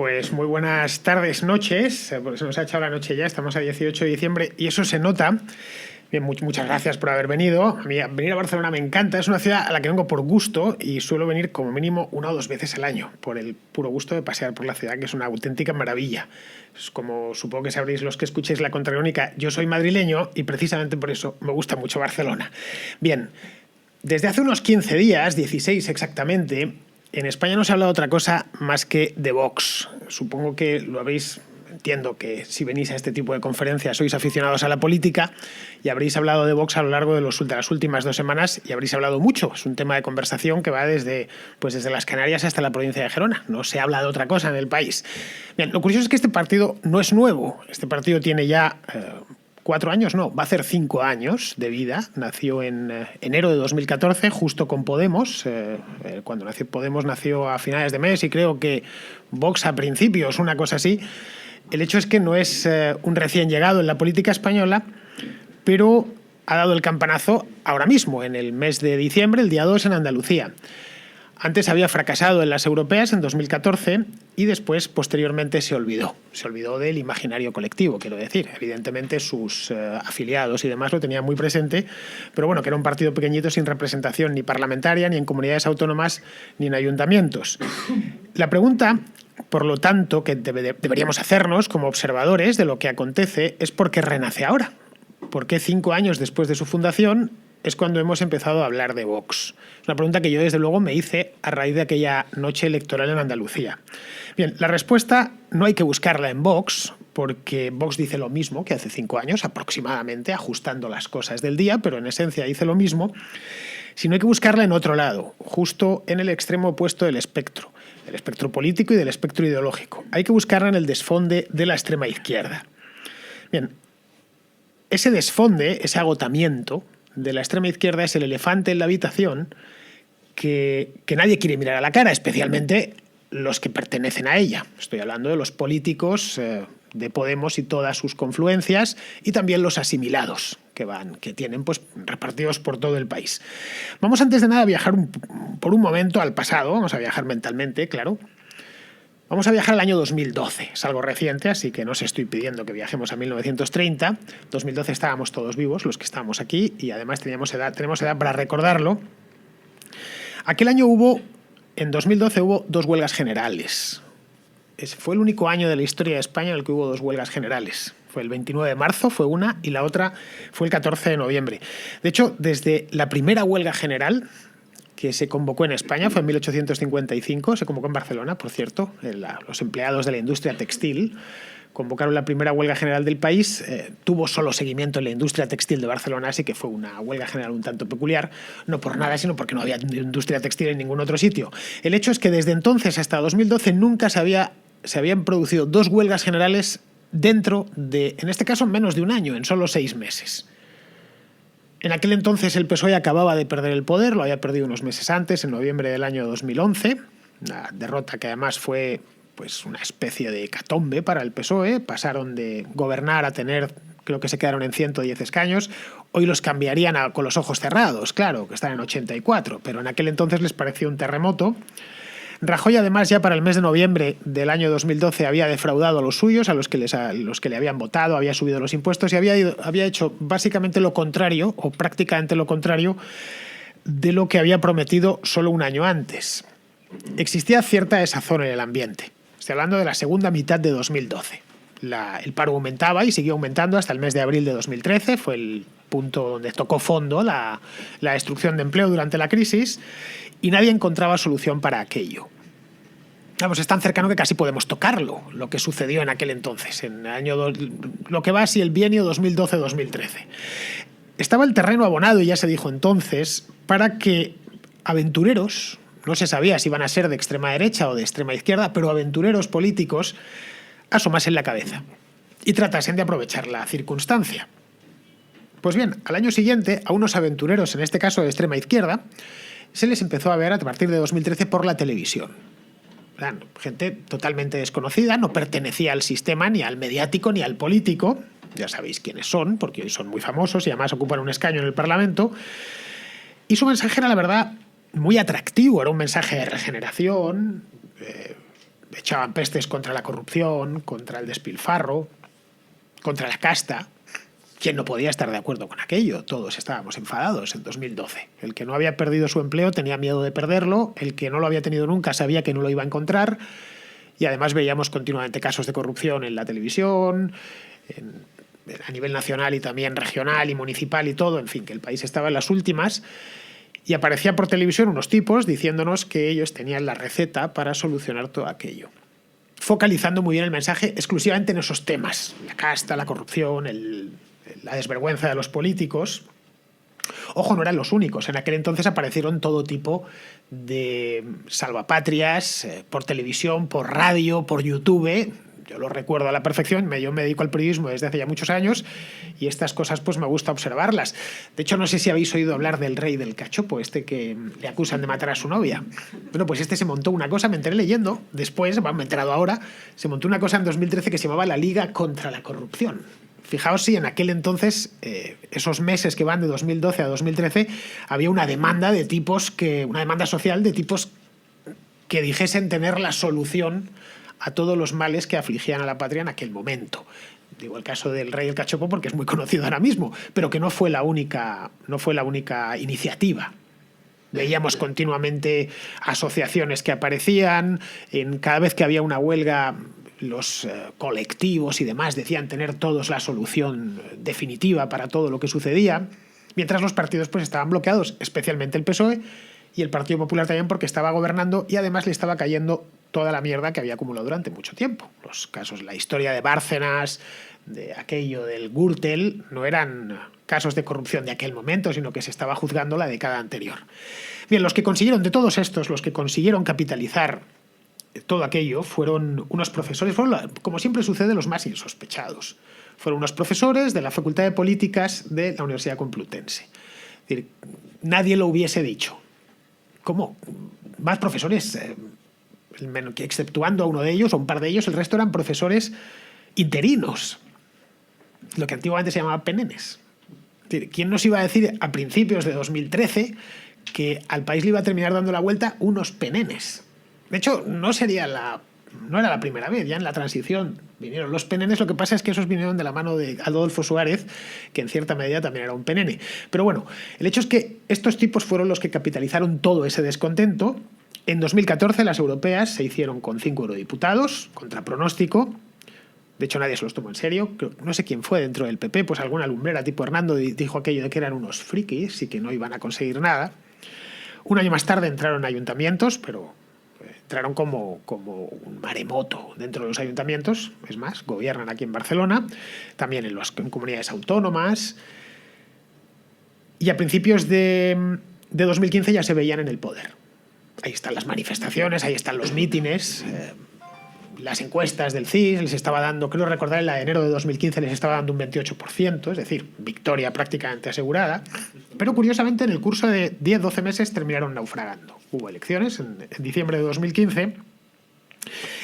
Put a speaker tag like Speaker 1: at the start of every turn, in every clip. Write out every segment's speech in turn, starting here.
Speaker 1: Pues muy buenas tardes, noches, porque se nos ha echado la noche ya, estamos a 18 de diciembre y eso se nota. Bien, muchas gracias por haber venido. A mí venir a Barcelona me encanta, es una ciudad a la que vengo por gusto y suelo venir como mínimo 1 o 2 veces al año, por el puro gusto de pasear por la ciudad, que es una auténtica maravilla. Es como supongo que sabréis los que escuchéis La Contracrónica, yo soy madrileño y precisamente por eso me gusta mucho Barcelona. Bien, desde hace unos 15 días, 16 exactamente, en España no se habla de otra cosa más que de Vox. Supongo que lo habéis... Entiendo que si venís a este tipo de conferencias sois aficionados a la política y habréis hablado de Vox a lo largo de las últimas 2 semanas y habréis hablado mucho. Es un tema de conversación que va desde las Canarias hasta la provincia de Gerona. No se habla de otra cosa en el país. Bien, lo curioso es que este partido no es nuevo. Este partido tiene ya 4 años, no, va a hacer 5 años de vida. Nació en enero de 2014, justo con Podemos. Cuando nació Podemos nació a finales de mes y creo que Vox a principios, una cosa así. El hecho es que no es un recién llegado en la política española, pero ha dado el campanazo ahora mismo, en el mes de diciembre, el día 2, en Andalucía. Antes había fracasado en las europeas en 2014 y después, posteriormente, se olvidó. Se olvidó del imaginario colectivo, quiero decir. Evidentemente, sus afiliados y demás lo tenían muy presente, pero bueno, que era un partido pequeñito sin representación ni parlamentaria, ni en comunidades autónomas, ni en ayuntamientos. La pregunta, por lo tanto, que deberíamos hacernos como observadores de lo que acontece es por qué renace ahora. ¿Por qué 5 años después de su fundación es cuando hemos empezado a hablar de Vox? Es una pregunta que yo desde luego me hice a raíz de aquella noche electoral en Andalucía. Bien, la respuesta no hay que buscarla en Vox, porque Vox dice lo mismo que hace 5 años, aproximadamente, ajustando las cosas del día, pero en esencia dice lo mismo, sino hay que buscarla en otro lado, justo en el extremo opuesto del espectro político y del espectro ideológico. Hay que buscarla en el desfonde de la extrema izquierda. Bien, ese desfonde, ese agotamiento de la extrema izquierda es el elefante en la habitación que nadie quiere mirar a la cara, especialmente los que pertenecen a ella. Estoy hablando de los políticos de Podemos y todas sus confluencias y también los asimilados que tienen pues repartidos por todo el país. Vamos antes de nada a viajar por un momento al pasado, vamos a viajar mentalmente, claro. Vamos a viajar al año 2012, es algo reciente, así que no os estoy pidiendo que viajemos a 1930. 2012 estábamos todos vivos, los que estábamos aquí, y además tenemos edad para recordarlo. Aquel año en 2012 hubo 2 huelgas generales. Fue el único año de la historia de España en el que hubo 2 huelgas generales. Fue el 29 de marzo, fue una, y la otra fue el 14 de noviembre. De hecho, desde la primera huelga general que se convocó en España, fue en 1855, se convocó en Barcelona, por cierto, los empleados de la industria textil convocaron la primera huelga general del país, tuvo solo seguimiento en la industria textil de Barcelona, así que fue una huelga general un tanto peculiar, no por nada, sino porque no había industria textil en ningún otro sitio. El hecho es que desde entonces hasta 2012 nunca se habían producido 2 huelgas generales dentro de, en este caso, menos de un año, en solo 6 meses. En aquel entonces el PSOE acababa de perder el poder, lo había perdido unos meses antes, en noviembre del año 2011, una derrota que además fue pues una especie de hecatombe para el PSOE, pasaron de gobernar a tener, creo que se quedaron en 110 escaños, hoy los cambiarían con los ojos cerrados, claro, que están en 84, pero en aquel entonces les pareció un terremoto. Rajoy, además, ya para el mes de noviembre del año 2012 había defraudado a los suyos, a los que le habían votado, había subido los impuestos y había hecho básicamente lo contrario, o prácticamente lo contrario, de lo que había prometido solo un año antes. Existía cierta desazón en el ambiente. Estoy hablando de la segunda mitad de 2012. El paro aumentaba y siguió aumentando hasta el mes de abril de 2013. Fue el punto donde tocó fondo la destrucción de empleo durante la crisis y nadie encontraba solución para aquello. Vamos, es tan cercano que casi podemos tocarlo, lo que sucedió en aquel entonces, en el año lo que va así el bienio 2012-2013. Estaba el terreno abonado, y ya se dijo entonces, para que aventureros, no se sabía si iban a ser de extrema derecha o de extrema izquierda, pero aventureros políticos asomasen la cabeza y tratasen de aprovechar la circunstancia. Pues bien, al año siguiente, a unos aventureros, en este caso de extrema izquierda, se les empezó a ver a partir de 2013 por la televisión. Gente totalmente desconocida, no pertenecía al sistema, ni al mediático, ni al político. Ya sabéis quiénes son, porque hoy son muy famosos y además ocupan un escaño en el Parlamento. Y su mensaje era, la verdad, muy atractivo. Era un mensaje de regeneración, echaban pestes contra la corrupción, contra el despilfarro, contra la casta. ¿Quién no podía estar de acuerdo con aquello? Todos estábamos enfadados en 2012. El que no había perdido su empleo tenía miedo de perderlo, el que no lo había tenido nunca sabía que no lo iba a encontrar, y además veíamos continuamente casos de corrupción en la televisión, a nivel nacional y también regional y municipal y todo, en fin, que el país estaba en las últimas, y aparecían por televisión unos tipos diciéndonos que ellos tenían la receta para solucionar todo aquello, focalizando muy bien el mensaje exclusivamente en esos temas: la casta, la corrupción, la desvergüenza de los políticos. Ojo, no eran los únicos. En aquel entonces aparecieron todo tipo de salvapatrias por televisión, por radio, por YouTube. Yo lo recuerdo a la perfección. Yo me dedico al periodismo desde hace ya muchos años y estas cosas pues me gusta observarlas. De hecho, no sé si habéis oído hablar del rey del cachopo, que le acusan de matar a su novia. Bueno, pues se montó una cosa, me enteré leyendo, después, me he enterado ahora, se montó una cosa en 2013 que se llamaba la Liga contra la Corrupción. Fijaos si en aquel entonces, esos meses que van de 2012 a 2013, había una demanda una demanda social de tipos que dijesen tener la solución a todos los males que afligían a la patria en aquel momento. Digo el caso del rey del cachopo porque es muy conocido ahora mismo, pero que no fue la única iniciativa. Veíamos continuamente asociaciones que aparecían, cada vez que había una huelga, los colectivos y demás decían tener todos la solución definitiva para todo lo que sucedía, mientras los partidos pues estaban bloqueados, especialmente el PSOE y el Partido Popular también, porque estaba gobernando y además le estaba cayendo toda la mierda que había acumulado durante mucho tiempo. Los casos, la historia de Bárcenas, de aquello del Gürtel, no eran casos de corrupción de aquel momento, sino que se estaba juzgando la década anterior. Bien, de todos estos, los que consiguieron capitalizar todo aquello fueron unos profesores, como siempre sucede, los más insospechados. Fueron unos profesores de la Facultad de Políticas de la Universidad Complutense. Es decir, nadie lo hubiese dicho. ¿Cómo? Más profesores, exceptuando a uno de ellos o un par de ellos, el resto eran profesores interinos, lo que antiguamente se llamaba penenes. Es decir, ¿quién nos iba a decir a principios de 2013 que al país le iba a terminar dando la vuelta unos penenes? De hecho, no era la primera vez. Ya en la transición vinieron los penenes. Lo que pasa es que esos vinieron de la mano de Adolfo Suárez, que en cierta medida también era un penene. Pero bueno, el hecho es que estos tipos fueron los que capitalizaron todo ese descontento. En 2014 las europeas se hicieron con 5 eurodiputados, contra pronóstico. De hecho, nadie se los tomó en serio. No sé quién fue dentro del PP, pues alguna lumbrera tipo Hernando dijo aquello de que eran unos frikis y que no iban a conseguir nada. Un año más tarde entraron ayuntamientos, pero entraron como un maremoto dentro de los ayuntamientos. Es más, gobiernan aquí en Barcelona, también en comunidades autónomas. Y a principios de 2015 ya se veían en el poder. Ahí están las manifestaciones, ahí están los mítines, las encuestas del CIS les estaba dando, creo recordar, en la de enero de 2015 les estaba dando un 28%, es decir, victoria prácticamente asegurada. Pero curiosamente en el curso de 10-12 meses terminaron naufragando. Hubo elecciones en diciembre de 2015.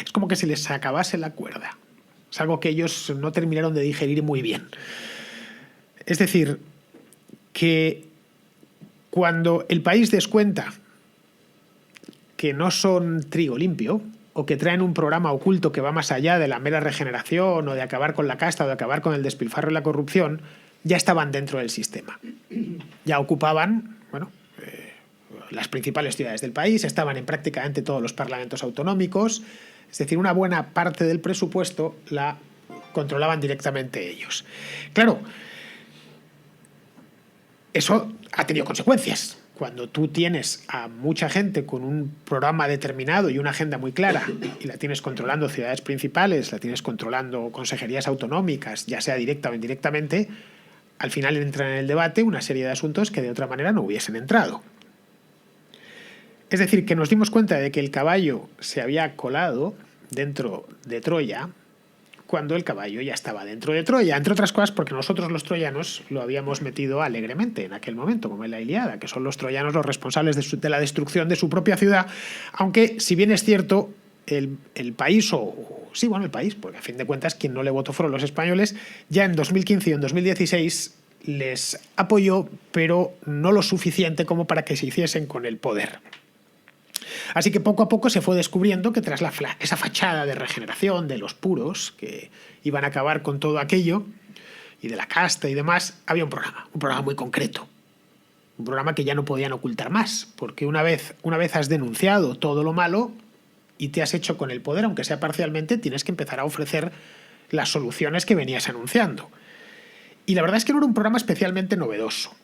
Speaker 1: Es como que se les acabase la cuerda. Es algo que ellos no terminaron de digerir muy bien. Es decir, que cuando el país descuenta que no son trigo limpio, o que traen un programa oculto que va más allá de la mera regeneración o de acabar con la casta o de acabar con el despilfarro y la corrupción, ya estaban dentro del sistema. Ya ocupaban, las principales ciudades del país, estaban en prácticamente todos los parlamentos autonómicos, es decir, una buena parte del presupuesto la controlaban directamente ellos. Claro, eso ha tenido consecuencias. Cuando tú tienes a mucha gente con un programa determinado y una agenda muy clara y la tienes controlando ciudades principales, la tienes controlando consejerías autonómicas, ya sea directa o indirectamente, al final entran en el debate una serie de asuntos que de otra manera no hubiesen entrado. Es decir, que nos dimos cuenta de que el caballo se había colado dentro de Troya cuando el caballo ya estaba dentro de Troya, entre otras cosas porque nosotros los troyanos lo habíamos metido alegremente en aquel momento, como en la Ilíada, que son los troyanos los responsables de la destrucción de su propia ciudad, aunque si bien es cierto, el país, el país, porque a fin de cuentas quien no le votó fueron los españoles, ya en 2015 y en 2016 les apoyó, pero no lo suficiente como para que se hiciesen con el poder. Así que poco a poco se fue descubriendo que tras esa fachada de regeneración de los puros, que iban a acabar con todo aquello, y de la casta y demás, había un programa muy concreto. Un programa que ya no podían ocultar más, porque una vez has denunciado todo lo malo y te has hecho con el poder, aunque sea parcialmente, tienes que empezar a ofrecer las soluciones que venías anunciando. Y la verdad es que no era un programa especialmente novedoso.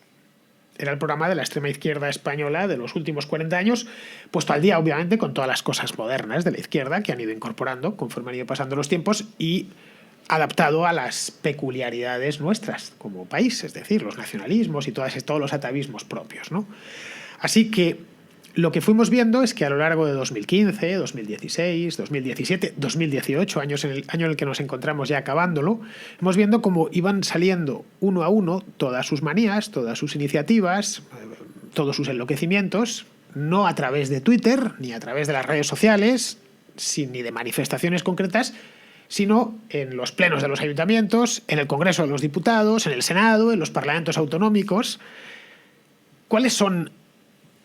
Speaker 1: Era el programa de la extrema izquierda española de los últimos 40 años, puesto al día, obviamente, con todas las cosas modernas de la izquierda que han ido incorporando conforme han ido pasando los tiempos y adaptado a las peculiaridades nuestras como país, es decir, los nacionalismos y todos los atavismos propios, ¿no? Así que lo que fuimos viendo es que a lo largo de 2015, 2016, 2017, 2018, año en el que nos encontramos ya acabándolo, hemos viendo cómo iban saliendo uno a uno todas sus manías, todas sus iniciativas, todos sus enloquecimientos, no a través de Twitter, ni a través de las redes sociales, ni de manifestaciones concretas, sino en los plenos de los ayuntamientos, en el Congreso de los Diputados, en el Senado, en los parlamentos autonómicos. ¿Cuáles son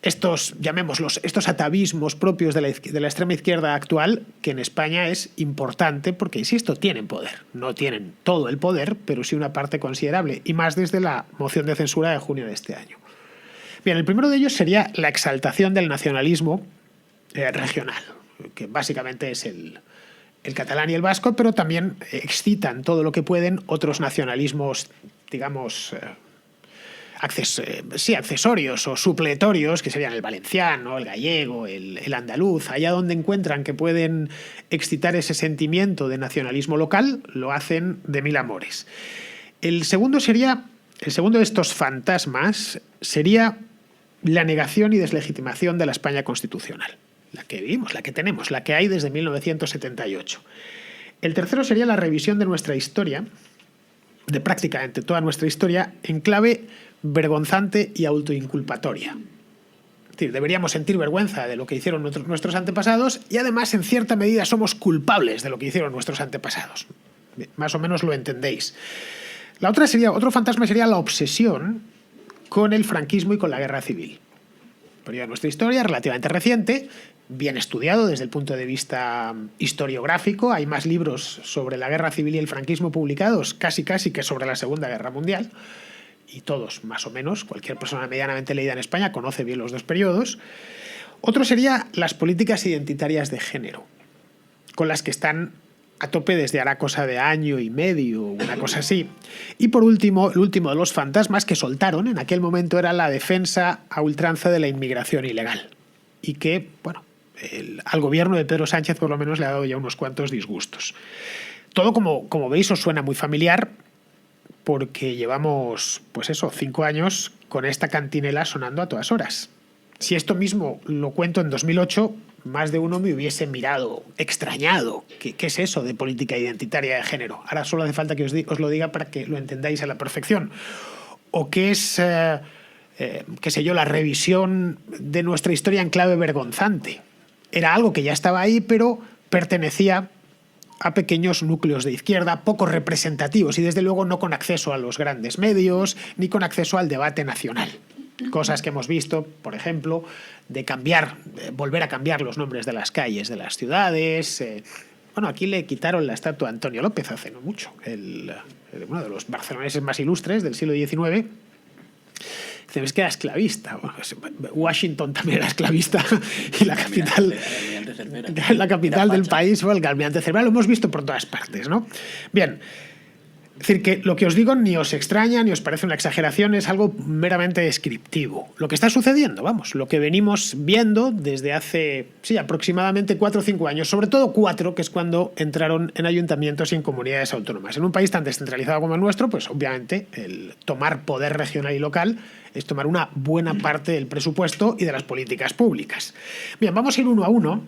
Speaker 1: estos, llamémoslos, estos atavismos propios de la extrema izquierda actual, que en España es importante porque, insisto, tienen poder? No tienen todo el poder, pero sí una parte considerable, y más desde la moción de censura de junio de este año. Bien, el primero de ellos sería la exaltación del nacionalismo regional, que básicamente es el catalán y el vasco, pero también excitan todo lo que pueden otros nacionalismos, digamos, accesorios o supletorios, que serían el valenciano, el gallego, el andaluz. Allá donde encuentran que pueden excitar ese sentimiento de nacionalismo local, lo hacen de mil amores. El segundo de estos fantasmas sería la negación y deslegitimación de la España constitucional. La que vivimos, la que tenemos, la que hay desde 1978. El tercero sería la revisión de nuestra historia, de prácticamente toda nuestra historia, en clave vergonzante y autoinculpatoria. Es decir, deberíamos sentir vergüenza de lo que hicieron nuestros antepasados y además en cierta medida somos culpables de lo que hicieron nuestros antepasados. Bien, más o menos lo entendéis. Otro fantasma sería la obsesión con el franquismo y con la guerra civil. Periodo de nuestra historia relativamente reciente, bien estudiado desde el punto de vista historiográfico. Hay más libros sobre la guerra civil y el franquismo publicados casi que sobre la Segunda Guerra Mundial, y todos, más o menos, cualquier persona medianamente leída en España conoce bien los dos periodos. Otro sería las políticas identitarias de género, con las que están a tope desde hará cosa de año y medio, una cosa así. Y por último, el último de los fantasmas que soltaron en aquel momento era la defensa a ultranza de la inmigración ilegal. Y que, bueno, al gobierno de Pedro Sánchez por lo menos le ha dado ya unos cuantos disgustos. Todo, como veis, os suena muy familiar, porque llevamos, 5 años con esta cantinela sonando a todas horas. Si esto mismo lo cuento en 2008, más de uno me hubiese mirado extrañado. ¿Qué es eso de política identitaria de género? Ahora solo hace falta que os lo diga para que lo entendáis a la perfección. ¿O qué es, la revisión de nuestra historia en clave vergonzante? Era algo que ya estaba ahí, pero pertenecía a pequeños núcleos de izquierda poco representativos y desde luego no con acceso a los grandes medios ni con acceso al debate nacional. Cosas que hemos visto, por ejemplo, de volver a cambiar los nombres de las calles de las ciudades. Aquí le quitaron la estatua a Antonio López hace no mucho, uno de los barceloneses más ilustres del siglo XIX. Es que era esclavista. Washington también era esclavista y la capital del país fue el Almirante Cervera. Lo hemos visto por todas partes, ¿no? Bien. Es decir, que lo que os digo ni os extraña, ni os parece una exageración, es algo meramente descriptivo. Lo que está sucediendo, lo que venimos viendo desde hace, aproximadamente 4 o 5 años, sobre todo 4, que es cuando entraron en ayuntamientos y en comunidades autónomas. En un país tan descentralizado como el nuestro, pues obviamente el tomar poder regional y local es tomar una buena parte del presupuesto y de las políticas públicas. Bien, vamos a ir uno a uno.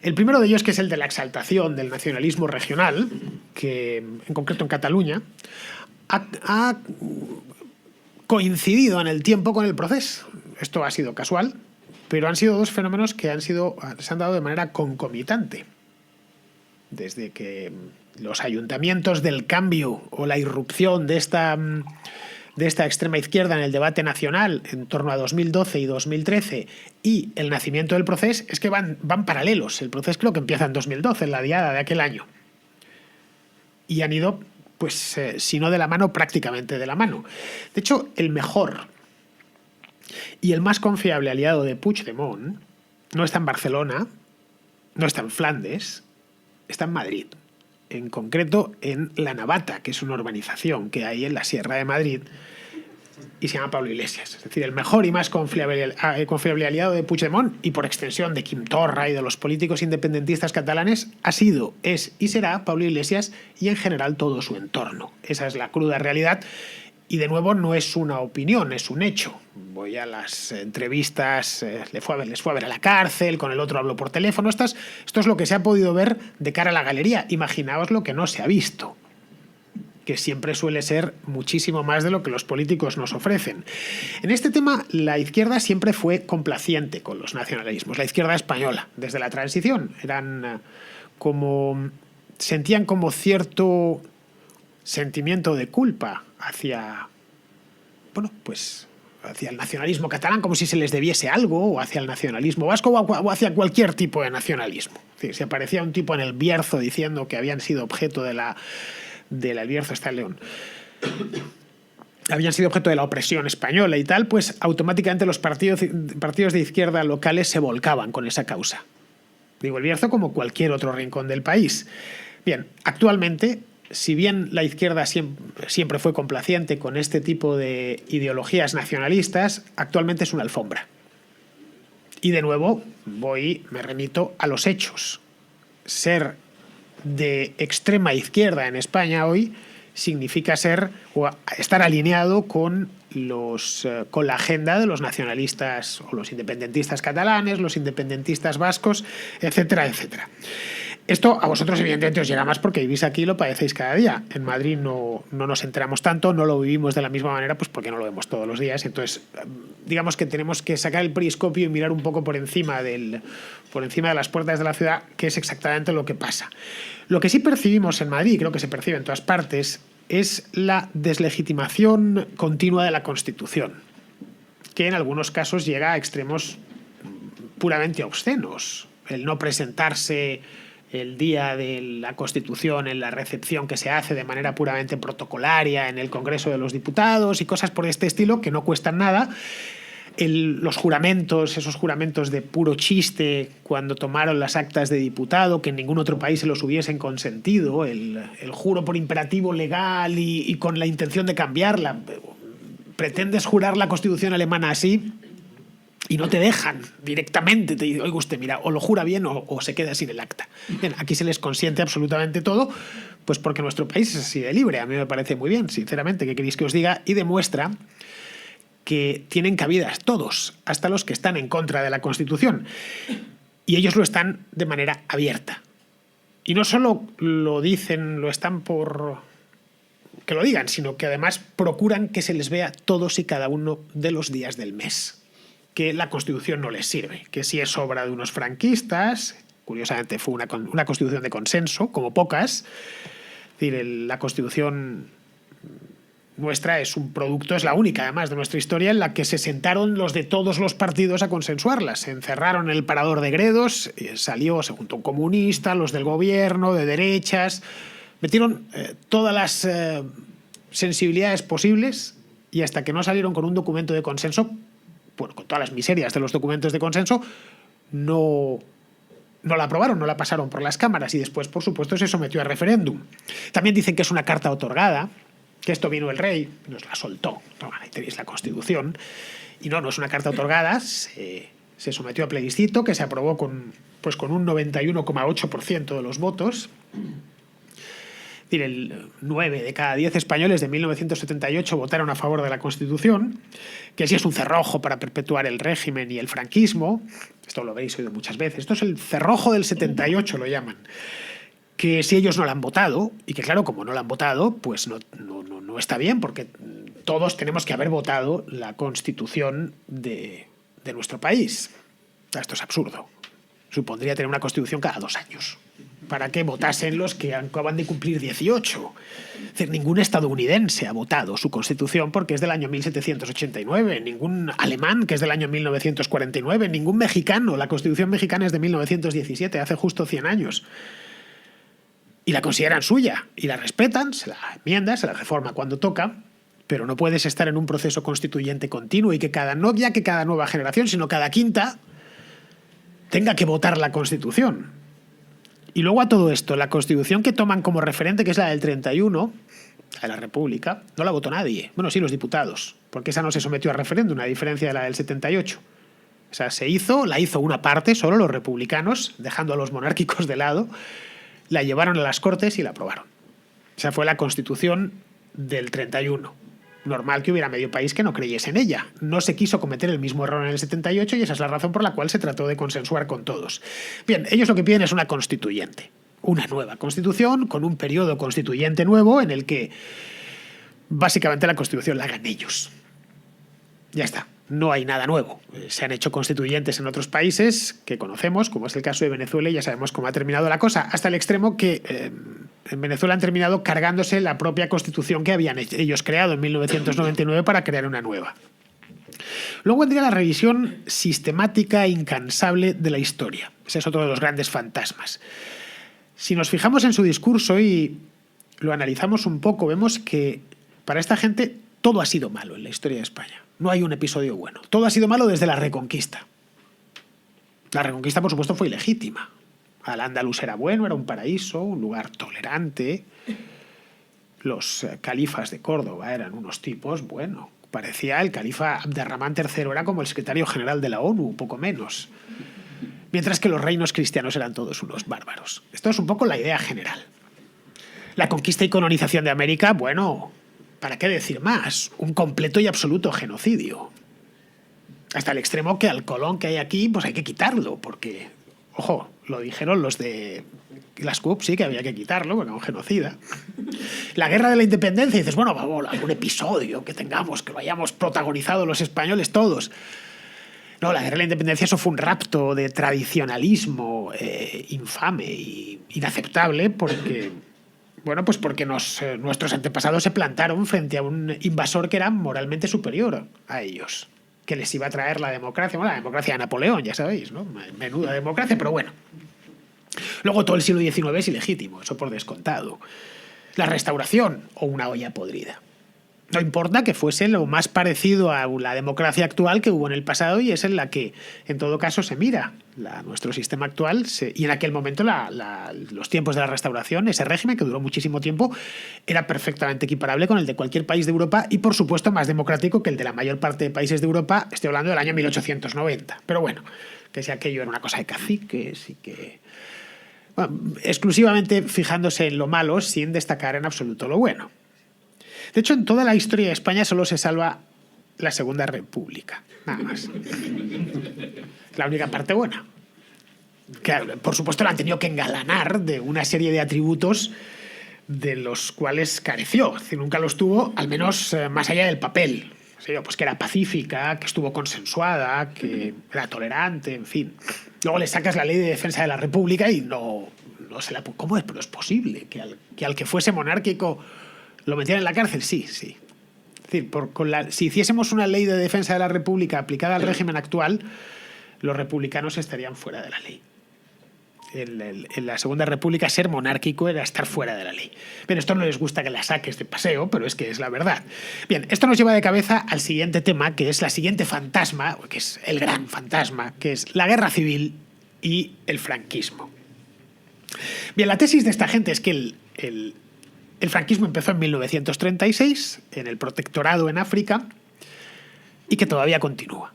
Speaker 1: El primero de ellos, que es el de la exaltación del nacionalismo regional, que en concreto en Cataluña, ha coincidido en el tiempo con el proceso. Esto ha sido casual, pero han sido dos fenómenos que se han dado de manera concomitante. Desde que los ayuntamientos del cambio o la irrupción de esta de esta extrema izquierda en el debate nacional en torno a 2012 y 2013 y el nacimiento del Procés es que van paralelos. El Procés creo que empieza en 2012, en la diada de aquel año. Y han ido, pues, si no de la mano, prácticamente de la mano. De hecho, el mejor y el más confiable aliado de Puigdemont no está en Barcelona, no está en Flandes, está en Madrid. En concreto en La Navata, que es una urbanización que hay en la Sierra de Madrid y se llama Pablo Iglesias. Es decir, el mejor y más confiable aliado de Puigdemont y por extensión de Quim Torra y de los políticos independentistas catalanes ha sido, es y será Pablo Iglesias y en general todo su entorno. Esa es la cruda realidad. Y de nuevo no es una opinión, es un hecho. Voy a las entrevistas, les fue a ver a la cárcel, con el otro hablo por teléfono. Esto es lo que se ha podido ver de cara a la galería. Imaginaos lo que no se ha visto, que siempre suele ser muchísimo más de lo que los políticos nos ofrecen. En este tema, la izquierda siempre fue complaciente con los nacionalismos. La izquierda española, desde la transición, sentían como cierto sentimiento de culpa hacia el nacionalismo catalán, como si se les debiese algo, o hacia el nacionalismo vasco, o hacia cualquier tipo de nacionalismo. Es decir, si aparecía un tipo en el Bierzo diciendo que habían sido objeto el Bierzo está en León, habían sido objeto de la opresión española y tal, pues automáticamente los partidos de izquierda locales se volcaban con esa causa. Digo, el Bierzo como cualquier otro rincón del país. Bien, actualmente, si bien la izquierda siempre fue complaciente con este tipo de ideologías nacionalistas, actualmente es una alfombra. Y de nuevo me remito a los hechos. Ser de extrema izquierda en España hoy significa estar alineado con la agenda de los nacionalistas o los independentistas catalanes, los independentistas vascos, etcétera, etcétera. Esto a vosotros evidentemente os llega más porque vivís aquí y lo padecéis cada día. En Madrid no nos enteramos tanto, no lo vivimos de la misma manera, pues porque no lo vemos todos los días. Entonces, digamos que tenemos que sacar el periscopio y mirar un poco por encima de las puertas de la ciudad, qué es exactamente lo que pasa. Lo que sí percibimos en Madrid, y creo que se percibe en todas partes, es la deslegitimación continua de la Constitución, que en algunos casos llega a extremos puramente obscenos. El no presentarse el día de la Constitución en la recepción que se hace de manera puramente protocolaria en el Congreso de los Diputados y cosas por este estilo que no cuestan nada. Los juramentos, esos juramentos de puro chiste cuando tomaron las actas de diputado, que en ningún otro país se los hubiesen consentido, el juro por imperativo legal y con la intención de cambiarla. Pretendes jurar la Constitución alemana así y no te dejan directamente, te dicen, oiga usted, mira, o lo jura bien o se queda sin el acta. Bien, aquí se les consiente absolutamente todo, pues porque nuestro país es así de libre. A mí me parece muy bien, sinceramente, ¿qué queréis que os diga? Y demuestra que tienen cabidas todos, hasta los que están en contra de la Constitución. Y ellos lo están de manera abierta. Y no solo lo dicen, lo están por que lo digan, sino que además procuran que se les vea todos y cada uno de los días del mes. Que la Constitución no les sirve, que si es obra de unos franquistas, curiosamente fue una Constitución de consenso, como pocas. Es decir, la Constitución nuestra es un producto, es la única además de nuestra historia en la que se sentaron los de todos los partidos a consensuarla. Se encerraron en el Parador de Gredos, se juntó un comunista, los del gobierno, de derechas, metieron todas las sensibilidades posibles y hasta que no salieron con un documento de consenso, bueno, con todas las miserias de los documentos de consenso, no la aprobaron, no la pasaron por las cámaras y después, por supuesto, se sometió a referéndum. También dicen que es una carta otorgada, que esto vino el rey, nos la soltó. Ahí tenéis la Constitución. Y no es una carta otorgada, se sometió a plebiscito, que se aprobó con un 91,8% de los votos. Es decir, el 9 de cada 10 españoles de 1978 votaron a favor de la Constitución, que sí es un cerrojo para perpetuar el régimen y el franquismo. Esto lo habéis oído muchas veces. Esto es el cerrojo del 78, lo llaman. Que si ellos no la han votado, y que claro, como no la han votado, pues no está bien, porque todos tenemos que haber votado la Constitución de nuestro país. Esto es absurdo. Supondría tener una Constitución cada 2 años. para que votasen los que acaban de cumplir 18. Es decir, ningún estadounidense ha votado su Constitución porque es del año 1789, ningún alemán, que es del año 1949, ningún mexicano. La Constitución mexicana es de 1917, hace justo 100 años. Y la consideran suya, y la respetan, se la enmienda, se la reforma cuando toca, pero no puedes estar en un proceso constituyente continuo y que no ya que cada nueva generación, sino cada quinta, tenga que votar la Constitución. Y luego a todo esto, la Constitución que toman como referente, que es la del 31, la de la República, no la votó nadie. Bueno, sí, los diputados, porque esa no se sometió a referéndum, a diferencia de la del 78. O sea, la hizo una parte, solo los republicanos, dejando a los monárquicos de lado, la llevaron a las Cortes y la aprobaron. O sea, fue la Constitución del 31. Normal que hubiera medio país que no creyese en ella. No se quiso cometer el mismo error en el 78 y esa es la razón por la cual se trató de consensuar con todos. Bien, ellos lo que piden es una constituyente. Una nueva constitución con un periodo constituyente nuevo en el que básicamente la constitución la hagan ellos. Ya está. No hay nada nuevo. Se han hecho constituyentes en otros países que conocemos, como es el caso de Venezuela, y ya sabemos cómo ha terminado la cosa, hasta el extremo que en Venezuela han terminado cargándose la propia constitución que habían ellos creado en 1999 para crear una nueva. Luego vendría la revisión sistemática e incansable de la historia. Ese es otro de los grandes fantasmas. Si nos fijamos en su discurso y lo analizamos un poco, vemos que para esta gente todo ha sido malo en la historia de España. No hay un episodio bueno. Todo ha sido malo desde la Reconquista. La Reconquista, por supuesto, fue ilegítima. Al-Ándalus era bueno, era un paraíso, un lugar tolerante. Los califas de Córdoba eran unos tipos, bueno, parecía el califa Abderramán III, era como el secretario general de la ONU, poco menos. Mientras que los reinos cristianos eran todos unos bárbaros. Esto es un poco la idea general. La conquista y colonización de América, bueno, ¿para qué decir más? Un completo y absoluto genocidio. Hasta el extremo que al Colón que hay aquí, pues hay que quitarlo, porque, ojo, lo dijeron los de las CUP, sí, que había que quitarlo, porque era un genocida. La guerra de la independencia, dices, bueno, vamos, algún episodio que tengamos, que lo hayamos protagonizado los españoles todos. No, la guerra de la independencia, eso fue un rapto de tradicionalismo infame e inaceptable, porque... Bueno, pues porque nuestros antepasados se plantaron frente a un invasor que era moralmente superior a ellos, que les iba a traer la democracia. Bueno, la democracia de Napoleón, ya sabéis, ¿no? Menuda democracia, pero bueno. Luego todo el siglo XIX es ilegítimo, eso por descontado. La restauración o una olla podrida. No importa que fuese lo más parecido a la democracia actual que hubo en el pasado y es en la que, en todo caso, se mira nuestro sistema actual. Y en aquel momento, los tiempos de la restauración, ese régimen que duró muchísimo tiempo, era perfectamente equiparable con el de cualquier país de Europa y, por supuesto, más democrático que el de la mayor parte de países de Europa. Estoy hablando del año 1890. Pero bueno, que si aquello era una cosa de caciques y que... Bueno, exclusivamente fijándose en lo malo sin destacar en absoluto lo bueno. De hecho, en toda la historia de España solo se salva la Segunda República, nada más. La única parte buena. Que, por supuesto, la han tenido que engalanar de una serie de atributos de los cuales careció. Es decir, nunca los tuvo, al menos más allá del papel. O sea, pues que era pacífica, que estuvo consensuada, que era tolerante, en fin. Luego le sacas la Ley de Defensa de la República y no se la... ¿Cómo es? Pero es posible que al que fuese monárquico... ¿Lo metían en la cárcel? Sí, sí. Es decir, si hiciésemos una ley de defensa de la República aplicada al régimen actual, los republicanos estarían fuera de la ley. En la Segunda República ser monárquico era estar fuera de la ley. Bien, esto no les gusta que la saques de paseo, pero es que es la verdad. Bien, esto nos lleva de cabeza al siguiente tema, que es la siguiente fantasma, que es el gran fantasma, que es la guerra civil y el franquismo. Bien, la tesis de esta gente es que el franquismo empezó en 1936, en el protectorado en África, y que todavía continúa.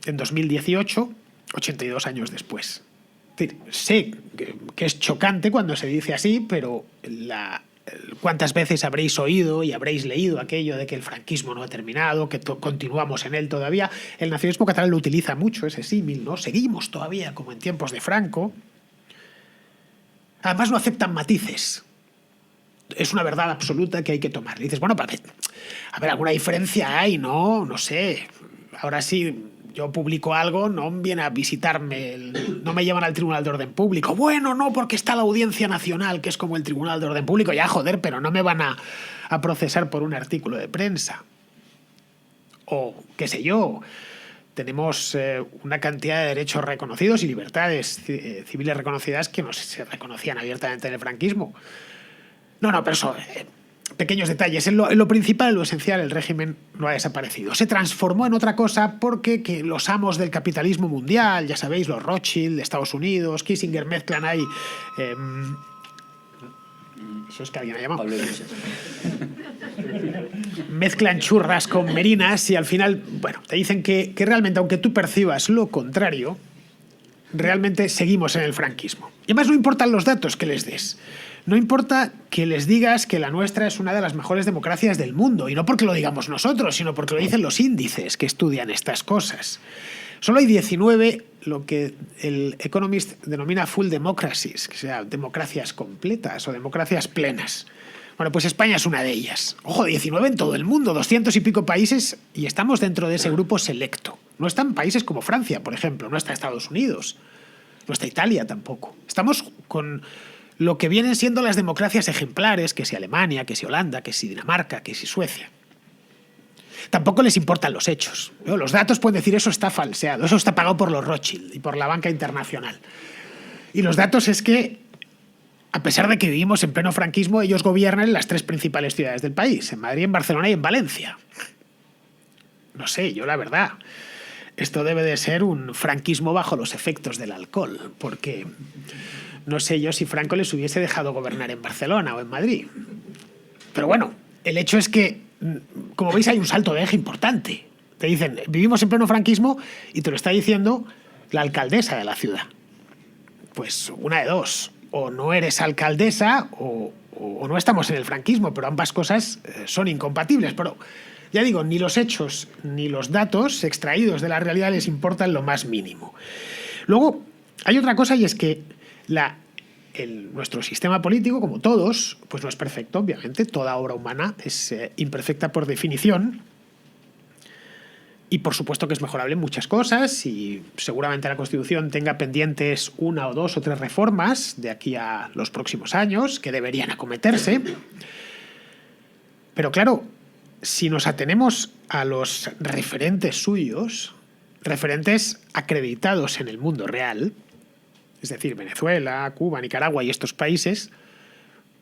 Speaker 1: En 2018, 82 años después. Es decir, sé que es chocante cuando se dice así, pero ¿cuántas veces habréis oído y habréis leído aquello de que el franquismo no ha terminado, que continuamos en él todavía? El nacionalismo catalán lo utiliza mucho, ese símil, ¿no? Seguimos todavía como en tiempos de Franco. Además no aceptan matices. Es una verdad absoluta que hay que tomar. Y dices, bueno, a ver, alguna diferencia hay, ¿no? No sé. Ahora sí, yo publico algo, no viene a visitarme, no me llevan al Tribunal de Orden Público. Bueno, no, porque está la Audiencia Nacional, que es como el Tribunal de Orden Público. Ya, joder, pero no me van a procesar por un artículo de prensa. O, qué sé yo, tenemos una cantidad de derechos reconocidos y libertades civiles reconocidas que no se reconocían abiertamente en el franquismo. No, pero eso... pequeños detalles. En lo principal, en lo esencial, el régimen no ha desaparecido. Se transformó en otra cosa porque los amos del capitalismo mundial, ya sabéis, los Rothschild de Estados Unidos, Kissinger, mezclan ahí... eso es que alguien ha llamado. Mezclan churras con merinas y al final, bueno, te dicen que realmente, aunque tú percibas lo contrario, realmente seguimos en el franquismo. Y además no importan los datos que les des. No importa que les digas que la nuestra es una de las mejores democracias del mundo, y no porque lo digamos nosotros, sino porque lo dicen los índices que estudian estas cosas. Solo hay 19, lo que el Economist denomina full democracies, que sea democracias completas o democracias plenas. Bueno, pues España es una de ellas. Ojo, 19 en todo el mundo, 200 y pico países, y estamos dentro de ese grupo selecto. No están países como Francia, por ejemplo, no está Estados Unidos, no está Italia tampoco. Estamos con lo que vienen siendo las democracias ejemplares, que si Alemania, que si Holanda, que si Dinamarca, que si Suecia. Tampoco les importan los hechos. Los datos pueden decir eso está falseado, eso está pagado por los Rothschild y por la banca internacional. Y los datos es que, a pesar de que vivimos en pleno franquismo, ellos gobiernan en las 3 principales ciudades del país, en Madrid, en Barcelona y en Valencia. No sé, yo la verdad, esto debe de ser un franquismo bajo los efectos del alcohol, porque... no sé yo si Franco les hubiese dejado gobernar en Barcelona o en Madrid. Pero bueno, el hecho es que, como veis, hay un salto de eje importante. Te dicen, vivimos en pleno franquismo, y te lo está diciendo la alcaldesa de la ciudad. Pues una de dos. O no eres alcaldesa o no estamos en el franquismo, pero ambas cosas son incompatibles. Pero ya digo, ni los hechos ni los datos extraídos de la realidad les importan lo más mínimo. Luego, hay otra cosa, y es que nuestro sistema político, como todos, pues no es perfecto, obviamente. Toda obra humana es imperfecta por definición. Y por supuesto que es mejorable en muchas cosas, y seguramente la Constitución tenga pendientes 1 o 2 o 3 reformas de aquí a los próximos años que deberían acometerse. Pero claro, si nos atenemos a los referentes suyos, referentes acreditados en el mundo real, es decir, Venezuela, Cuba, Nicaragua y estos países,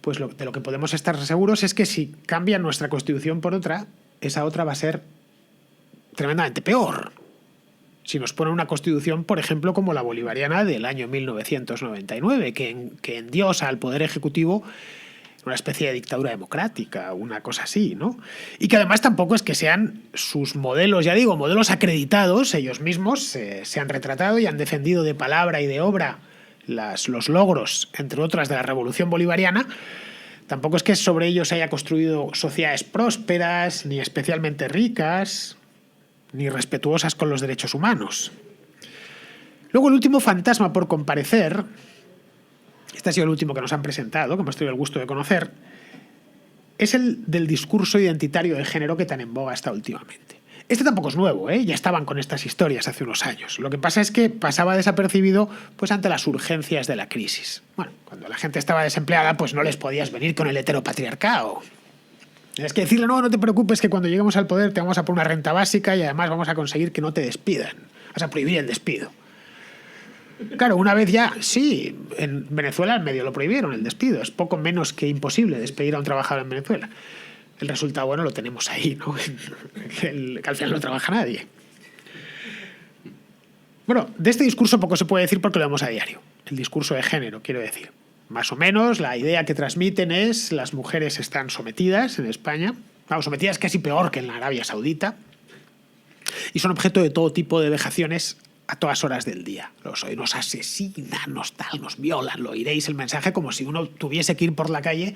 Speaker 1: pues de lo que podemos estar seguros es que si cambian nuestra Constitución por otra, esa otra va a ser tremendamente peor. Si nos ponen una Constitución, por ejemplo, como la bolivariana del año 1999, que endiosa al Poder Ejecutivo una especie de dictadura democrática, una cosa así, ¿no? Y que además tampoco es que sean sus modelos, ya digo, modelos acreditados, ellos mismos se han retratado y han defendido de palabra y de obra los logros, entre otras, de la Revolución Bolivariana. Tampoco es que sobre ellos se haya construido sociedades prósperas, ni especialmente ricas, ni respetuosas con los derechos humanos. Luego, el último fantasma por comparecer, este ha sido el último que nos han presentado, que hemos tenido el gusto de conocer, es el del discurso identitario de género que tan en boga está últimamente. Este tampoco es nuevo, ¿eh? Ya estaban con estas historias hace unos años. Lo que pasa es que pasaba desapercibido pues, ante las urgencias de la crisis. Bueno, cuando la gente estaba desempleada, pues no les podías venir con el heteropatriarcado. Tienes que decirle, no te preocupes, que cuando lleguemos al poder te vamos a poner una renta básica y además vamos a conseguir que no te despidan. Vas a prohibir el despido. Claro, una vez ya, sí, en Venezuela medio lo prohibieron, el despido. Es poco menos que imposible despedir a un trabajador en Venezuela. El resultado, bueno, lo tenemos ahí, ¿no? Que al final no trabaja nadie. Bueno, de este discurso poco se puede decir porque lo vemos a diario. El discurso de género, quiero decir. Más o menos, la idea que transmiten es las mujeres están sometidas en España. Vamos, sometidas casi peor que en la Arabia Saudita. Y son objeto de todo tipo de vejaciones a todas horas del día. Nos asesinan, nos violan. Lo oiréis el mensaje como si uno tuviese que ir por la calle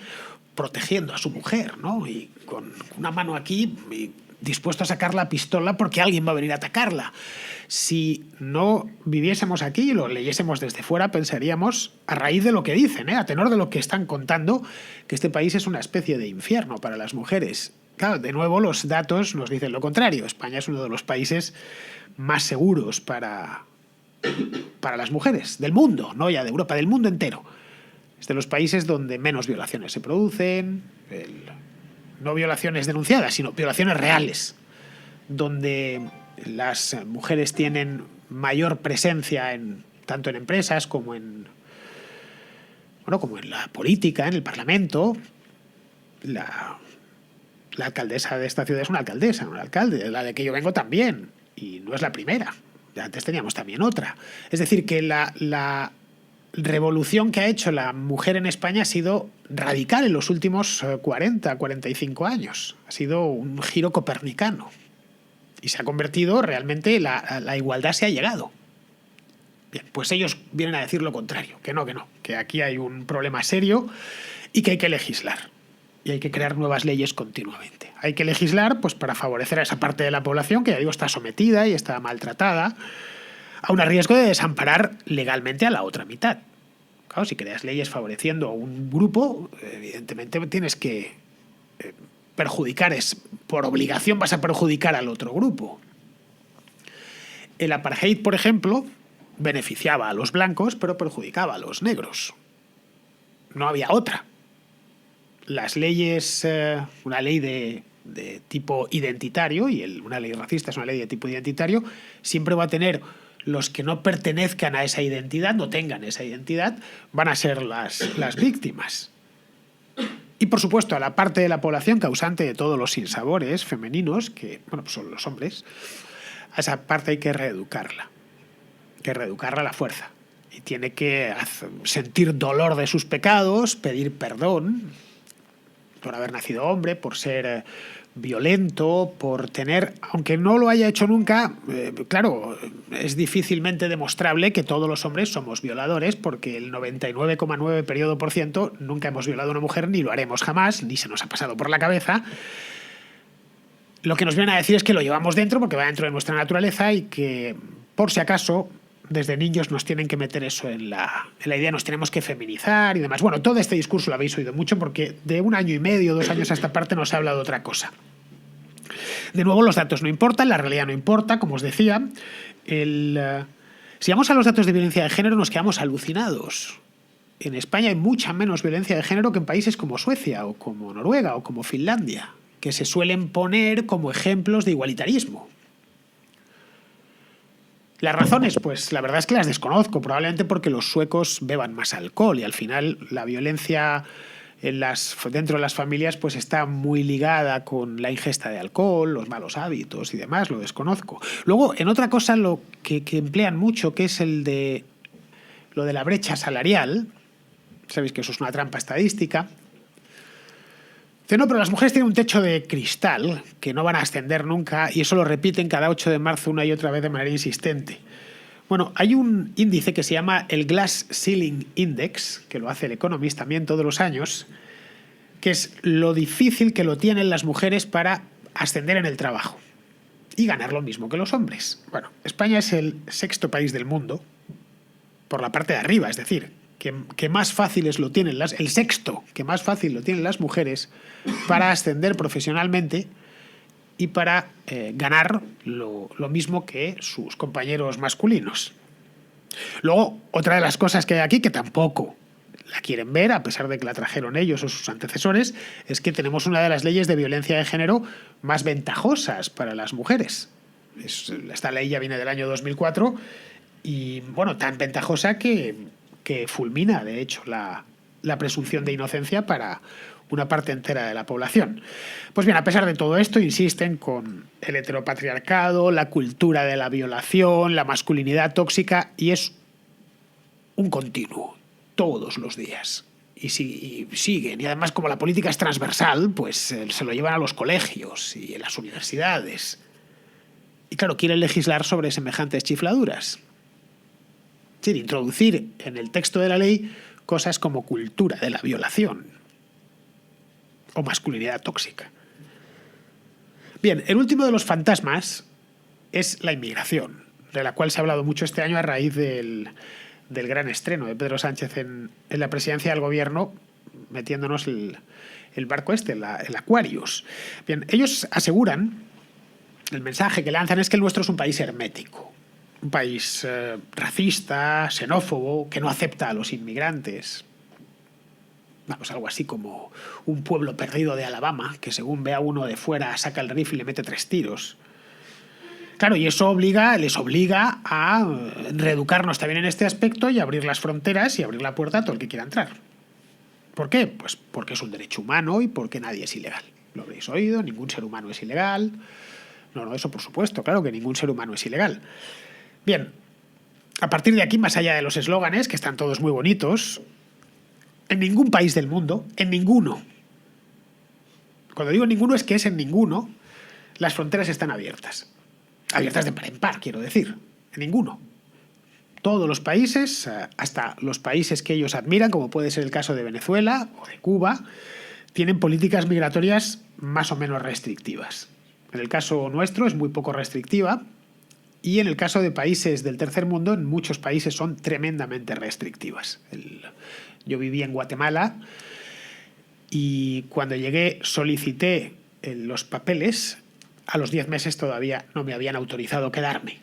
Speaker 1: protegiendo a su mujer, ¿no? Y con una mano aquí, y dispuesto a sacar la pistola porque alguien va a venir a atacarla. Si no viviésemos aquí y lo leyésemos desde fuera, pensaríamos, a raíz de lo que dicen, a tenor de lo que están contando, que este país es una especie de infierno para las mujeres. Claro, de nuevo los datos nos dicen lo contrario. España es uno de los países más seguros para las mujeres del mundo, no ya de Europa, del mundo entero. Es de los países donde menos violaciones se producen, no violaciones denunciadas, sino violaciones reales, donde las mujeres tienen mayor presencia tanto en empresas como como en la política, en el Parlamento. La alcaldesa de esta ciudad es una alcaldesa, un alcalde, la de que yo vengo también, y no es la primera. Antes teníamos también otra. Es decir, que la revolución que ha hecho la mujer en España ha sido radical en los últimos 40, 45 años. Ha sido un giro copernicano. Y se ha convertido realmente, la igualdad se ha llegado. Bien, pues ellos vienen a decir lo contrario, que no, que aquí hay un problema serio y que hay que legislar. Y hay que crear nuevas leyes continuamente. Hay que legislar pues, para favorecer a esa parte de la población que, ya digo, está sometida y está maltratada, a un riesgo de desamparar legalmente a la otra mitad. Claro, si creas leyes favoreciendo a un grupo, evidentemente tienes que perjudicar, por obligación vas a perjudicar al otro grupo. El apartheid, por ejemplo, beneficiaba a los blancos, pero perjudicaba a los negros. No había otra. Las leyes, una ley de tipo identitario, y una ley racista es una ley de tipo identitario, siempre va a tener los que no pertenezcan a esa identidad, no tengan esa identidad, van a ser las víctimas. Y, por supuesto, a la parte de la población causante de todos los sinsabores femeninos, que pues son los hombres, a esa parte hay que reeducarla. Hay que reeducarla a la fuerza. Y tiene que sentir dolor de sus pecados, pedir perdón por haber nacido hombre, por ser violento, por tener, aunque no lo haya hecho nunca, claro, es difícilmente demostrable que todos los hombres somos violadores, porque el 99,9% nunca hemos violado a una mujer, ni lo haremos jamás, ni se nos ha pasado por la cabeza. Lo que nos vienen a decir es que lo llevamos dentro porque va dentro de nuestra naturaleza y que, por si acaso, desde niños nos tienen que meter eso en la idea, nos tenemos que feminizar y demás. Bueno, todo este discurso lo habéis oído mucho porque de 1 año y medio, 2 años a esta parte no se habla de otra cosa. De nuevo, los datos no importan, la realidad no importa, como os decía. Si vamos a los datos de violencia de género nos quedamos alucinados. En España hay mucha menos violencia de género que en países como Suecia o como Noruega o como Finlandia, que se suelen poner como ejemplos de igualitarismo. Las razones, pues la verdad es que las desconozco, probablemente porque los suecos beban más alcohol y al final la violencia dentro de las familias pues está muy ligada con la ingesta de alcohol, los malos hábitos y demás, lo desconozco. Luego, en otra cosa lo que emplean mucho, que es lo de la brecha salarial, sabéis que eso es una trampa estadística. Dice, no, pero las mujeres tienen un techo de cristal que no van a ascender nunca y eso lo repiten cada 8 de marzo una y otra vez de manera insistente. Bueno, hay un índice que se llama el Glass Ceiling Index, que lo hace el Economist también todos los años, que es lo difícil que lo tienen las mujeres para ascender en el trabajo y ganar lo mismo que los hombres. Bueno, España es el 6º país del mundo, por la parte de arriba, es decir, que más fáciles lo tienen el 6º que más fácil lo tienen las mujeres para ascender profesionalmente y para ganar lo mismo que sus compañeros masculinos. Luego, otra de las cosas que hay aquí, que tampoco la quieren ver, a pesar de que la trajeron ellos o sus antecesores, es que tenemos una de las leyes de violencia de género más ventajosas para las mujeres. Esta ley ya viene del año 2004 y, bueno, tan ventajosa que fulmina, de hecho, la presunción de inocencia para una parte entera de la población. Pues bien, a pesar de todo esto, insisten con el heteropatriarcado, la cultura de la violación, la masculinidad tóxica, y es un continuo, todos los días. Y siguen. Y además, como la política es transversal, pues se lo llevan a los colegios y a las universidades. Y claro, quieren legislar sobre semejantes chifladuras. Es decir, introducir en el texto de la ley cosas como cultura de la violación o masculinidad tóxica. Bien, el último de los fantasmas es la inmigración, de la cual se ha hablado mucho este año a raíz del gran estreno de Pedro Sánchez en la presidencia del gobierno, metiéndonos el barco el Aquarius. Bien, ellos aseguran, el mensaje que lanzan es que el nuestro es un país hermético, un país racista, xenófobo, que no acepta a los inmigrantes. Vamos, algo así como un pueblo perdido de Alabama, que según ve a uno de fuera saca el rifle y le mete 3 tiros. Claro, y eso les obliga a reeducarnos también en este aspecto y abrir las fronteras y abrir la puerta a todo el que quiera entrar. ¿Por qué? Pues porque es un derecho humano y porque nadie es ilegal. Lo habréis oído, ningún ser humano es ilegal. No, eso por supuesto, claro que ningún ser humano es ilegal. Bien, a partir de aquí, más allá de los eslóganes, que están todos muy bonitos, en ningún país del mundo, en ninguno, cuando digo ninguno es que es en ninguno, las fronteras están abiertas. Abiertas de par en par, quiero decir. En ninguno. Todos los países, hasta los países que ellos admiran, como puede ser el caso de Venezuela o de Cuba, tienen políticas migratorias más o menos restrictivas. En el caso nuestro es muy poco restrictiva y en el caso de países del tercer mundo, en muchos países son tremendamente restrictivas. Yo viví en Guatemala y cuando llegué solicité los papeles. A los 10 meses todavía no me habían autorizado quedarme.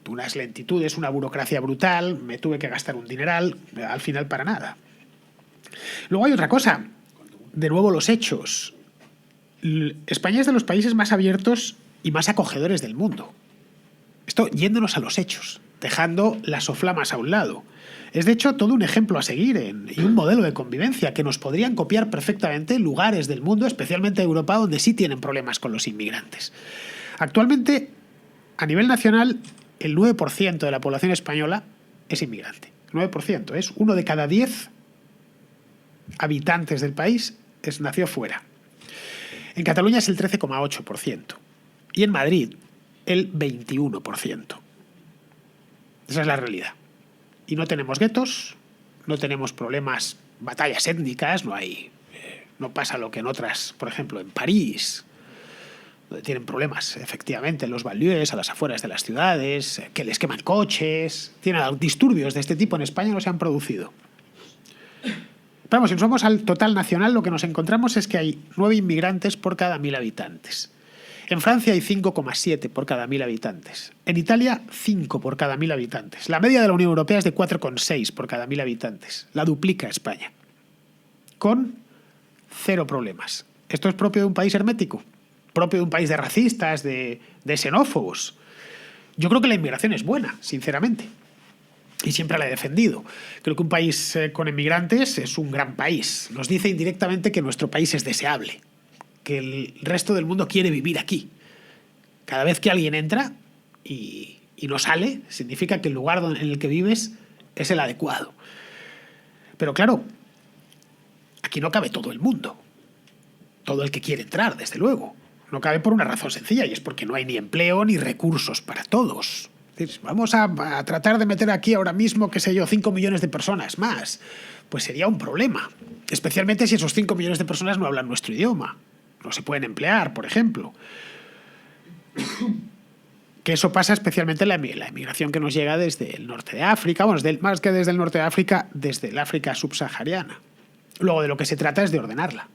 Speaker 1: Unas lentitudes, una burocracia brutal, me tuve que gastar un dineral, al final para nada. Luego hay otra cosa, de nuevo los hechos. España es de los países más abiertos y más acogedores del mundo. Esto yéndonos a los hechos, dejando las soflamas a un lado. Es de hecho todo un ejemplo a seguir y un modelo de convivencia que nos podrían copiar perfectamente lugares del mundo, especialmente de Europa, donde sí tienen problemas con los inmigrantes. Actualmente, a nivel nacional, el 9% de la población española es inmigrante. 9%, es 1 de cada 10 habitantes del país nació fuera. En Cataluña es el 13,8% y en Madrid el 21%. Esa es la realidad. Y no tenemos guetos, no tenemos problemas, batallas étnicas, no pasa lo que en otras, por ejemplo, en París, donde tienen problemas, efectivamente, en los banlieues, a las afueras de las ciudades, que les queman coches. Tienen disturbios de este tipo en España no se han producido. Pero vamos, si nos vamos al total nacional, lo que nos encontramos es que hay 9 inmigrantes por cada 1.000 habitantes. En Francia hay 5,7 por cada 1.000 habitantes. En Italia, 5 por cada 1.000 habitantes. La media de la Unión Europea es de 4,6 por cada 1.000 habitantes. La duplica España. Con 0 problemas. ¿Esto es propio de un país hermético? ¿Propio de un país de racistas, de xenófobos? Yo creo que la inmigración es buena, sinceramente. Y siempre la he defendido. Creo que un país con inmigrantes es un gran país. Nos dice indirectamente que nuestro país es deseable, que el resto del mundo quiere vivir aquí. Cada vez que alguien entra y no sale, significa que el lugar en el que vives es el adecuado. Pero claro, aquí no cabe todo el mundo. Todo el que quiere entrar, desde luego. No cabe por una razón sencilla, y es porque no hay ni empleo ni recursos para todos. Es decir, vamos a tratar de meter aquí ahora mismo, 5 millones de personas más. Pues sería un problema. Especialmente si esos 5 millones de personas no hablan nuestro idioma. No se pueden emplear, por ejemplo. Que eso pasa especialmente en la inmigración que nos llega desde el norte de África, más que desde el norte de África, desde el África subsahariana. Luego de lo que se trata es de ordenarla.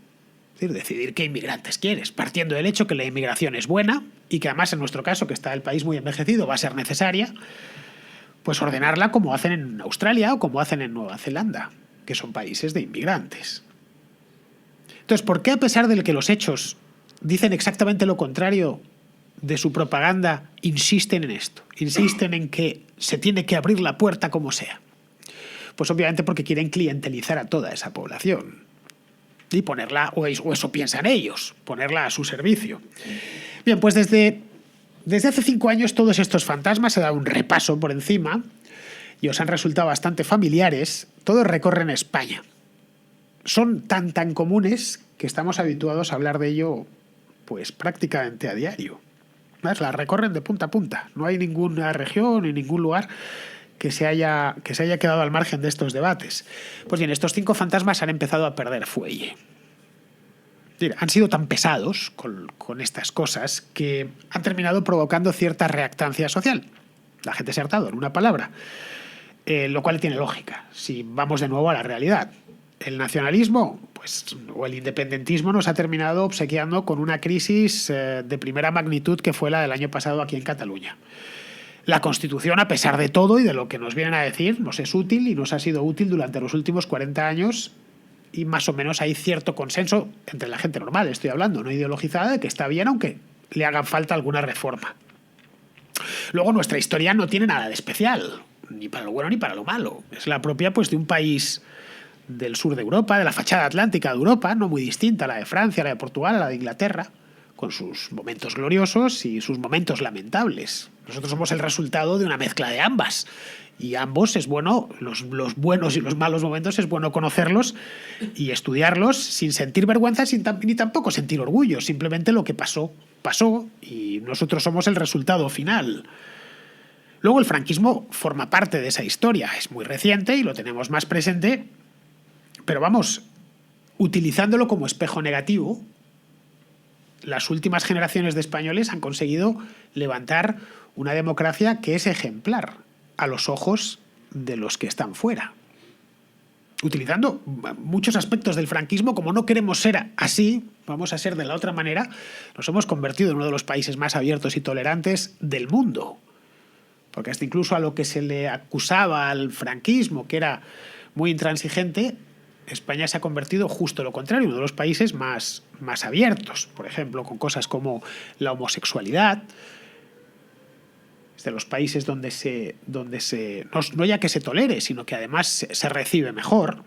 Speaker 1: Es decir, decidir qué inmigrantes quieres, partiendo del hecho que la inmigración es buena y que además en nuestro caso, que está el país muy envejecido, va a ser necesaria, pues ordenarla como hacen en Australia o como hacen en Nueva Zelanda, que son países de inmigrantes. Entonces, ¿por qué a pesar de que los hechos dicen exactamente lo contrario de su propaganda, insisten en esto? Insisten en que se tiene que abrir la puerta como sea. Pues obviamente porque quieren clientelizar a toda esa población y ponerla, o eso piensan ellos, ponerla a su servicio. Bien, pues desde hace 5 años todos estos fantasmas, he dado un repaso por encima y os han resultado bastante familiares. Todos recorren España. Son tan comunes que estamos habituados a hablar de ello pues prácticamente a diario. ¿Ves? La recorren de punta a punta. No hay ninguna región ni ningún lugar que se haya quedado al margen de estos debates. Pues bien, estos 5 fantasmas han empezado a perder fuelle. Han sido tan pesados con estas cosas que han terminado provocando cierta reactancia social. La gente se ha hartado, en una palabra. Lo cual tiene lógica, si vamos de nuevo a la realidad. el nacionalismo pues, o el independentismo nos ha terminado obsequiando con una crisis de primera magnitud que fue la del año pasado aquí en Cataluña. La Constitución, a pesar de todo y de lo que nos vienen a decir, nos es útil y nos ha sido útil durante los últimos 40 años y más o menos hay cierto consenso entre la gente normal, estoy hablando, no ideologizada, de que está bien aunque le haga falta alguna reforma. Luego nuestra historia no tiene nada de especial, ni para lo bueno ni para lo malo. Es la propia pues, de un país del sur de Europa, de la fachada atlántica de Europa, no muy distinta a la de Francia, a la de Portugal, a la de Inglaterra, con sus momentos gloriosos y sus momentos lamentables. Nosotros somos el resultado de una mezcla de ambas. Y ambos es bueno, los buenos y los malos momentos es bueno conocerlos y estudiarlos sin sentir vergüenza ni tampoco sentir orgullo. Simplemente lo que pasó, pasó y nosotros somos el resultado final. Luego el franquismo forma parte de esa historia. Es muy reciente y lo tenemos más presente, pero vamos, utilizándolo como espejo negativo, las últimas generaciones de españoles han conseguido levantar una democracia que es ejemplar a los ojos de los que están fuera. Utilizando muchos aspectos del franquismo, como no queremos ser así, vamos a ser de la otra manera, nos hemos convertido en uno de los países más abiertos y tolerantes del mundo. Porque hasta incluso a lo que se le acusaba al franquismo, que era muy intransigente, España se ha convertido justo lo contrario, uno de los países más abiertos, por ejemplo, con cosas como la homosexualidad. Es de los países donde no ya que se tolere, sino que además se recibe mejor.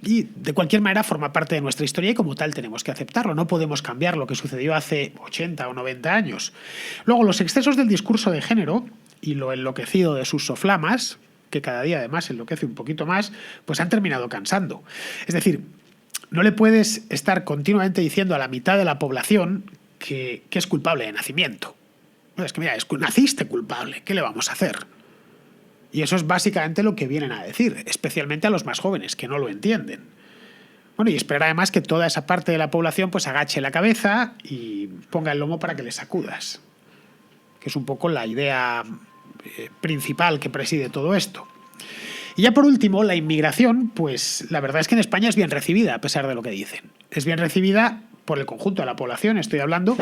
Speaker 1: Y de cualquier manera forma parte de nuestra historia y como tal tenemos que aceptarlo. No podemos cambiar lo que sucedió hace 80 o 90 años. Luego, los excesos del discurso de género y lo enloquecido de sus soflamas, que cada día además enloquece un poquito más, pues han terminado cansando. Es decir, no le puedes estar continuamente diciendo a la mitad de la población que es culpable de nacimiento. No, es que mira, naciste culpable, ¿qué le vamos a hacer? Y eso es básicamente lo que vienen a decir, especialmente a los más jóvenes, que no lo entienden. Bueno, y esperar además que toda esa parte de la población pues agache la cabeza y ponga el lomo para que le sacudas. Que es un poco la idea principal que preside todo esto. Y ya por último, la inmigración, pues la verdad es que en España es bien recibida, a pesar de lo que dicen. Es bien recibida por el conjunto de la población, estoy hablando.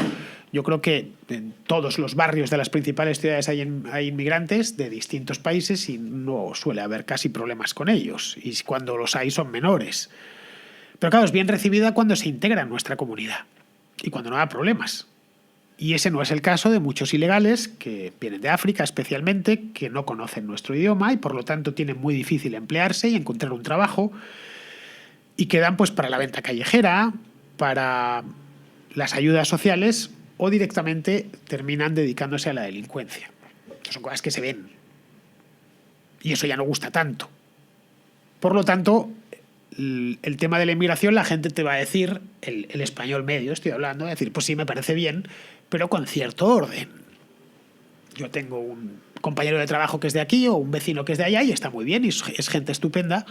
Speaker 1: Yo creo que en todos los barrios de las principales ciudades hay inmigrantes de distintos países y no suele haber casi problemas con ellos. Y cuando los hay son menores. Pero claro, es bien recibida cuando se integra en nuestra comunidad y cuando no da problemas. Y ese no es el caso de muchos ilegales que vienen de África especialmente, que no conocen nuestro idioma y por lo tanto tienen muy difícil emplearse y encontrar un trabajo y quedan pues para la venta callejera, para las ayudas sociales o directamente terminan dedicándose a la delincuencia. Son cosas que se ven y eso ya no gusta tanto. Por lo tanto, el tema de la inmigración, la gente te va a decir, el español medio estoy hablando, va a decir, pues sí, me parece bien, pero con cierto orden. Yo tengo un compañero de trabajo que es de aquí o un vecino que es de allá y está muy bien y es gente estupenda,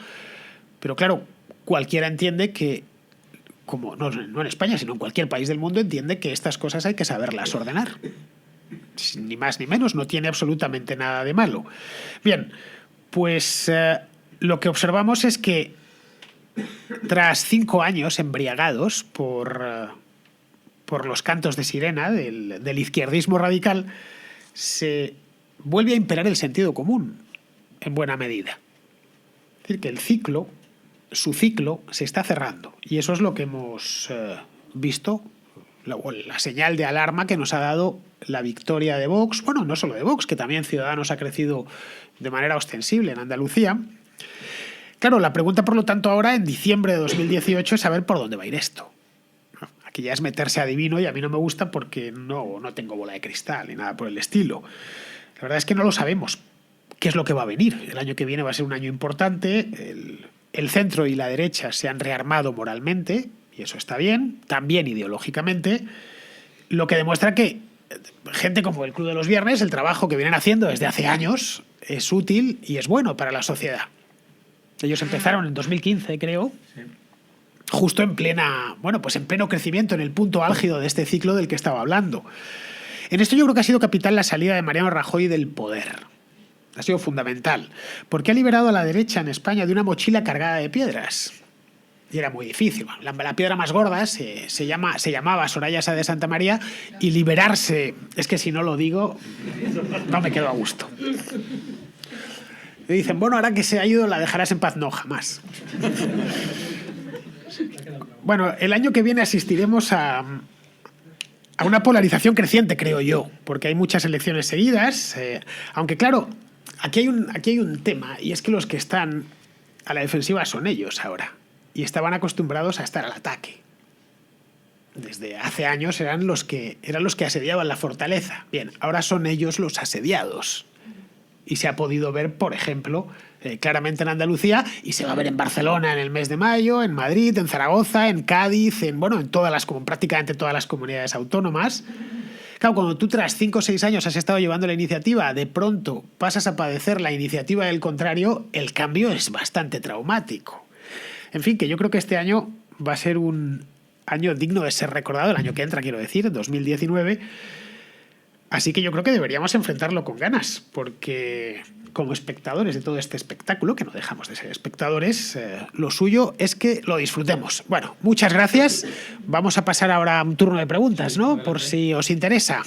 Speaker 1: pero claro, cualquiera entiende que, como no en España, sino en cualquier país del mundo, entiende que estas cosas hay que saberlas ordenar. Ni más ni menos, no tiene absolutamente nada de malo. Bien, pues lo que observamos es que tras 5 años embriagados por los cantos de sirena del izquierdismo radical, se vuelve a imperar el sentido común, en buena medida. Es decir, que su ciclo, se está cerrando. Y eso es lo que hemos visto, la señal de alarma que nos ha dado la victoria de Vox. Bueno, no solo de Vox, que también Ciudadanos ha crecido de manera ostensible en Andalucía. Claro, la pregunta, por lo tanto, ahora, en diciembre de 2018, es saber por dónde va a ir esto. Aquí ya es meterse adivino y a mí no me gusta porque no tengo bola de cristal ni nada por el estilo. La verdad es que no lo sabemos. ¿Qué es lo que va a venir? El año que viene va a ser un año importante. El centro y la derecha se han rearmado moralmente, y eso está bien, también ideológicamente, lo que demuestra que gente como el Club de los Viernes, el trabajo que vienen haciendo desde hace años, es útil y es bueno para la sociedad. Ellos empezaron en 2015, creo, justo en pleno crecimiento, en el punto álgido de este ciclo del que estaba hablando. En esto yo creo que ha sido capital la salida de Mariano Rajoy del poder. Ha sido fundamental, porque ha liberado a la derecha en España de una mochila cargada de piedras. Y era muy difícil. La piedra más gorda se llamaba Soraya Sáenz de Santamaría, y liberarse, es que si no lo digo, no me quedo a gusto. Y dicen, bueno, ahora que se ha ido, la dejarás en paz. No, jamás. Bueno, el año que viene asistiremos a una polarización creciente, creo yo, porque hay muchas elecciones seguidas, aunque claro, aquí hay un tema, y es que los que están a la defensiva son ellos ahora, y estaban acostumbrados a estar al ataque. Desde hace años eran los que asediaban la fortaleza. Bien, ahora son ellos los asediados. Y se ha podido ver, por ejemplo, claramente en Andalucía, y se va a ver en Barcelona en el mes de mayo, en Madrid, en Zaragoza, en Cádiz, prácticamente todas las comunidades autónomas. Claro, cuando tú tras 5 o 6 años has estado llevando la iniciativa, de pronto pasas a padecer la iniciativa del contrario, el cambio es bastante traumático. En fin, que yo creo que este año va a ser un año digno de ser recordado, el año que entra, quiero decir, 2019. Así que yo creo que deberíamos enfrentarlo con ganas, porque como espectadores de todo este espectáculo, que no dejamos de ser espectadores, lo suyo es que lo disfrutemos. Bueno, muchas gracias. Vamos a pasar ahora a un turno de preguntas, ¿no? Por si os interesa.